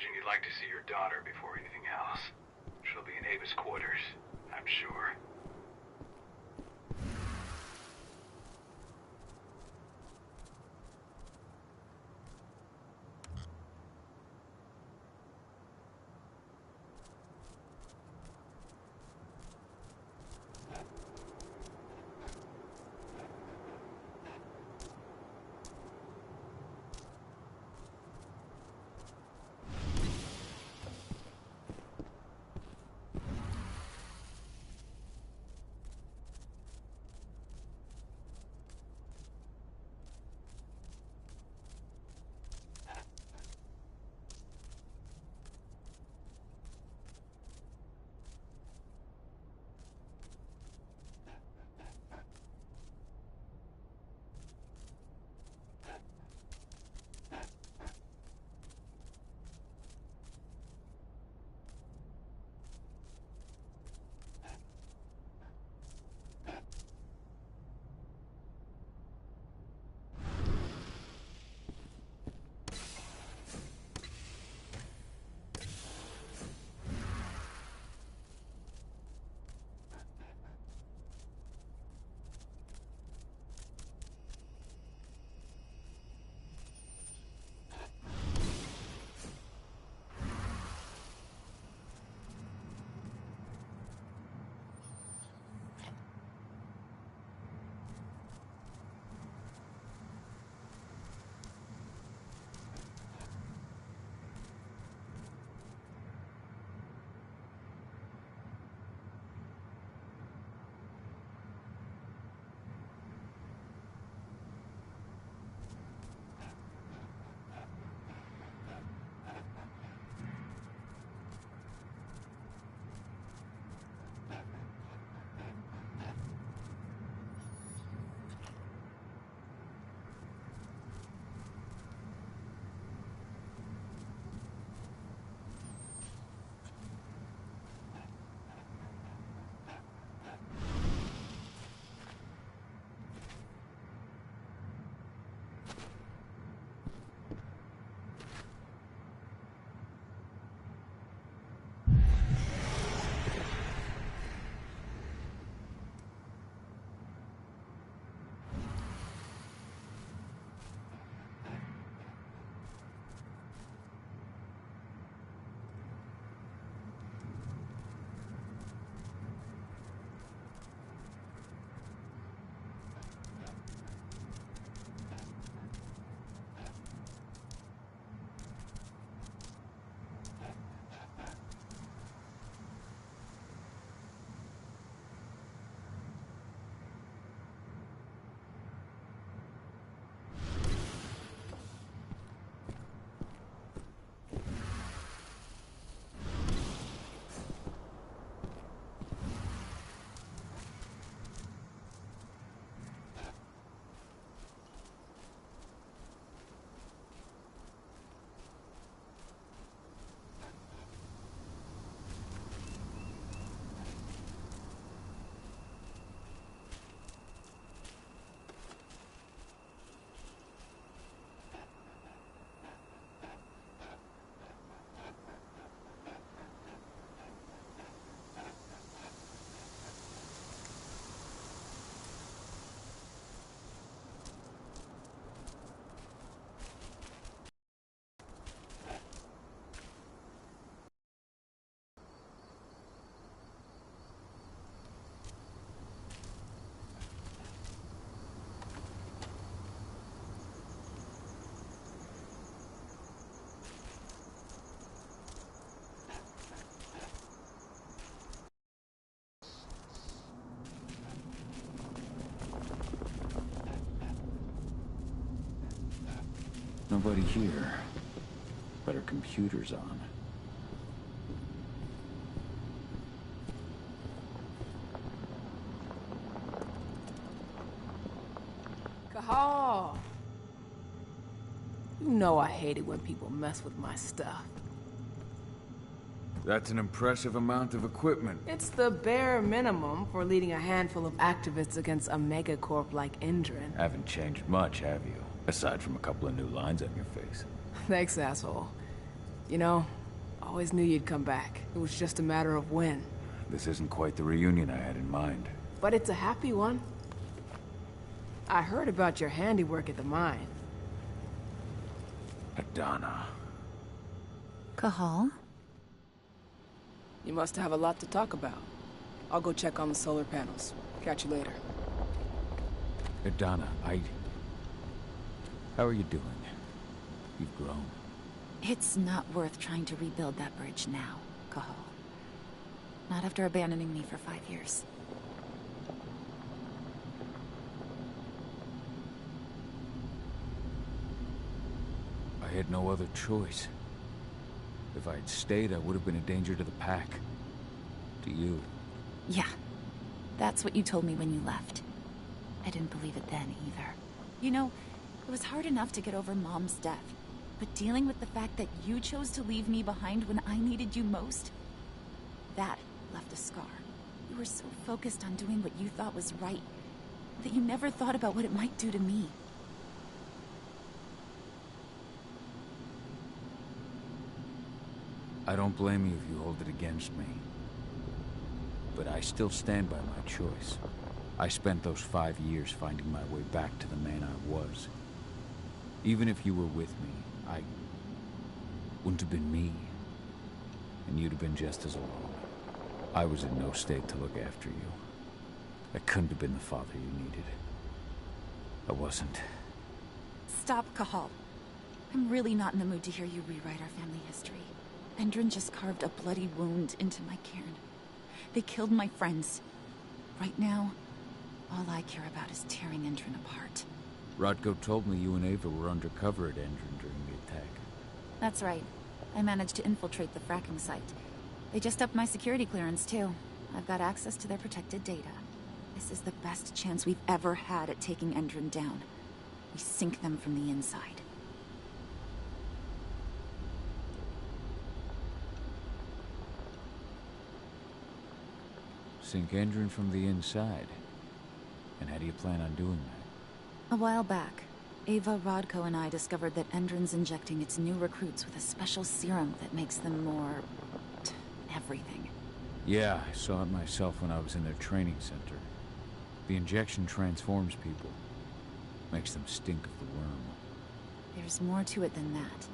imagine you'd like to see your daughter before anything else. She'll be in Ava's quarters, I'm sure. Nobody here. But her computer's on. Kahal! You know I hate it when people mess with my stuff. That's an impressive amount of equipment. It's the bare minimum for leading a handful of activists against a megacorp like Indran. Haven't changed much, have you? Aside from a couple of new lines on your face. Thanks, asshole. You know, always knew you'd come back. It was just a matter of when. This isn't quite the reunion I had in mind. But it's a happy one. I heard about your handiwork at the mine. Adana. Cahal? You must have a lot to talk about. I'll go check on the solar panels. Catch you later. Adana, How are you doing? You've grown. It's not worth trying to rebuild that bridge now, Cahal. Not after abandoning me for 5 years. I had no other choice. If I had stayed, I would have been a danger to the pack. To you. Yeah. That's what you told me when you left. I didn't believe it then, either. You know, it was hard enough to get over Mom's death. But dealing with the fact that you chose to leave me behind when I needed you most... that left a scar. You were so focused on doing what you thought was right, that you never thought about what it might do to me. I don't blame you if you hold it against me. But I still stand by my choice. I spent those 5 years finding my way back to the man I was. Even if you were with me, I wouldn't have been me. And you'd have been just as alone. I was in no state to look after you. I couldn't have been the father you needed. I wasn't. Stop, Cahal. I'm really not in the mood to hear you rewrite our family history. Endron just carved a bloody wound into my cairn. They killed my friends. Right now, all I care about is tearing Endron apart. Rodko told me you and Ava were undercover at Endron during the attack. That's right. I managed to infiltrate the fracking site. They just upped my security clearance, too. I've got access to their protected data. This is the best chance we've ever had at taking Endron down. We sink them from the inside. Sink Endron from the inside. And how do you plan on doing that? A while back, Ava, Rodko, and I discovered that Endron's injecting its new recruits with a special serum that makes them more... everything. Yeah, I saw it myself when I was in their training center. The injection transforms people. Makes them stink of the worm. There's more to it than that.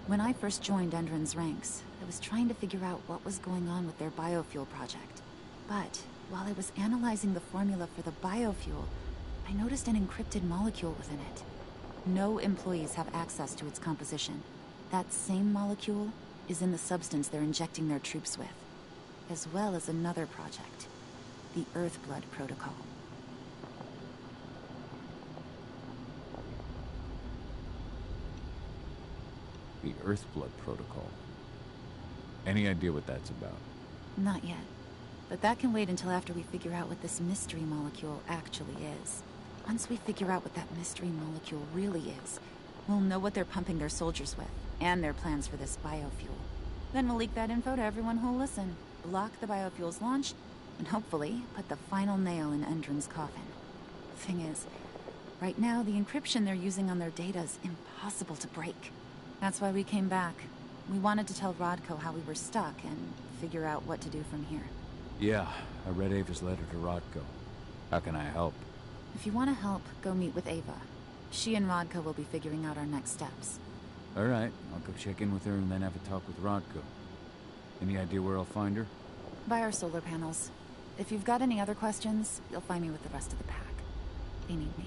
When I first joined Endron's ranks, I was trying to figure out what was going on with their biofuel project. But while I was analyzing the formula for the biofuel, I noticed an encrypted molecule within it. No employees have access to its composition. That same molecule is in the substance they're injecting their troops with, as well as another project, the Earthblood Protocol. The Earthblood Protocol. Any idea what that's about? Not yet. But that can wait until after we figure out what this mystery molecule actually is. Once we figure out what that mystery molecule really is, we'll know what they're pumping their soldiers with, and their plans for this biofuel. Then we'll leak that info to everyone who'll listen, block the biofuel's launch, and hopefully put the final nail in Endron's coffin. Thing is, right now the encryption they're using on their data is impossible to break. That's why we came back. We wanted to tell Rodko how we were stuck and figure out what to do from here. Yeah, I read Ava's letter to Rodko. How can I help? If you want to help, go meet with Ava. She and Rodko will be figuring out our next steps. Alright, I'll go check in with her and then have a talk with Rodko. Any idea where I'll find her? By our solar panels. If you've got any other questions, you'll find me with the rest of the pack. They need me.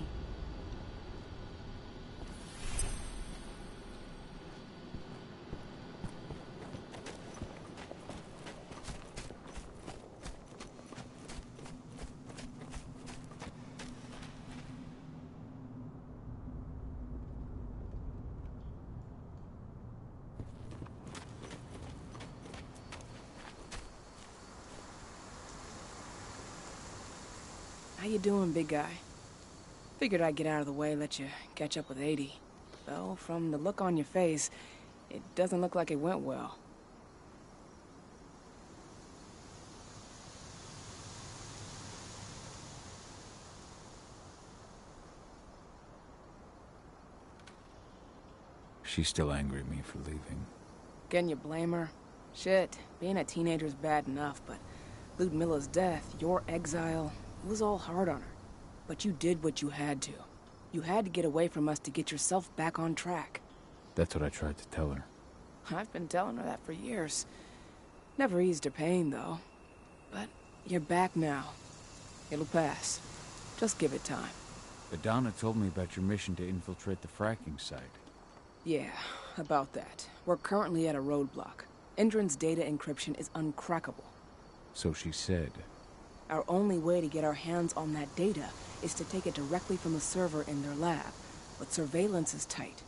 How you doing, big guy? Figured I'd get out of the way, let you catch up with 80. Though, from the look on your face, it doesn't look like it went well. She's still angry at me for leaving. Can you blame her? Shit, being a teenager's bad enough, but Ludmilla's death, your exile, it was all hard on her. But you did what you had to. You had to get away from us to get yourself back on track. That's what I tried to tell her. I've been telling her that for years. Never eased her pain, though. But you're back now. It'll pass. Just give it time. Adana told me about your mission to infiltrate the fracking site. Yeah, about that. We're currently at a roadblock. Endron's data encryption is uncrackable. So she said. Our only way to get our hands on that data is to take it directly from the server in their lab. But surveillance is tight.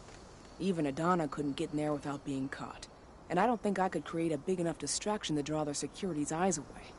Even Adana couldn't get in there without being caught. And I don't think I could create a big enough distraction to draw their security's eyes away.